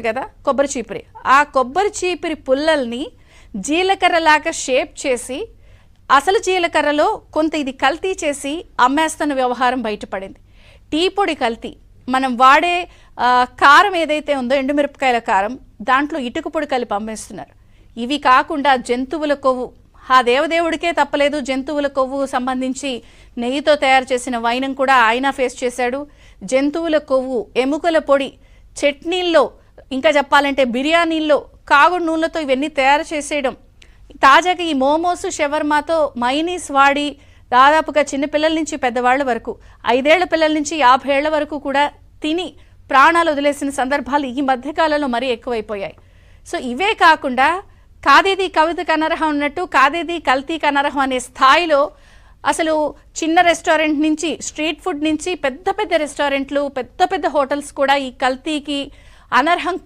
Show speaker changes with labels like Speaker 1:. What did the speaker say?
Speaker 1: కదా కొబ్బరి చీపిరి, ఆ కొబ్బరి చీపిరి పుల్లల్ని జీలకర్రలాగా షేప్ చేసి అసలు జీలకర్రలో కొంత ఇది కల్తీ చేసి అమ్మేస్తున్న వ్యవహారం బయటపడింది. టీ పొడి కల్తీ, మనం వాడే కారం ఏదైతే ఉందో ఎండుమిరపకాయల కారం, దాంట్లో ఇటుక పొడి కలిపి అమ్మేస్తున్నారు. ఇవి కాకుండా జంతువుల కొవ్వు, ఆ దేవదేవుడికే తప్పలేదు, జంతువుల కొవ్వు సంబంధించి నెయ్యితో తయారు చేసిన వైనం కూడా ఆయన ఫేస్ చేశాడు. జంతువుల కొవ్వు, ఎముకల పొడి, చట్నీల్లో, ఇంకా చెప్పాలంటే బిర్యానీల్లో కాగుడు నూనెలతో ఇవన్నీ తయారు చేసేయడం. తాజాగా ఈ మోమోస్, షవర్మాతో మైనీస్ వాడి దాదాపుగా చిన్నపిల్లల నుంచి పెద్దవాళ్ల వరకు, 5 ఏళ్ల పిల్లల నుంచి 50 ఏళ్ల వరకు కూడా తిని ప్రాణాలు వదిలేసిన సందర్భాలు ఈ మధ్యకాలంలో మరీ ఎక్కువైపోయాయి. సో ఇవే కాకుండా కాదేది కవితకు అనర్హం ఉన్నట్టు కాదేది కల్తీకి అనర్హం అనే స్థాయిలో అసలు చిన్న రెస్టారెంట్ నుంచి, స్ట్రీట్ ఫుడ్ నుంచి పెద్ద పెద్ద రెస్టారెంట్లు, పెద్ద పెద్ద హోటల్స్ కూడా ఈ కల్తీకి అనర్హం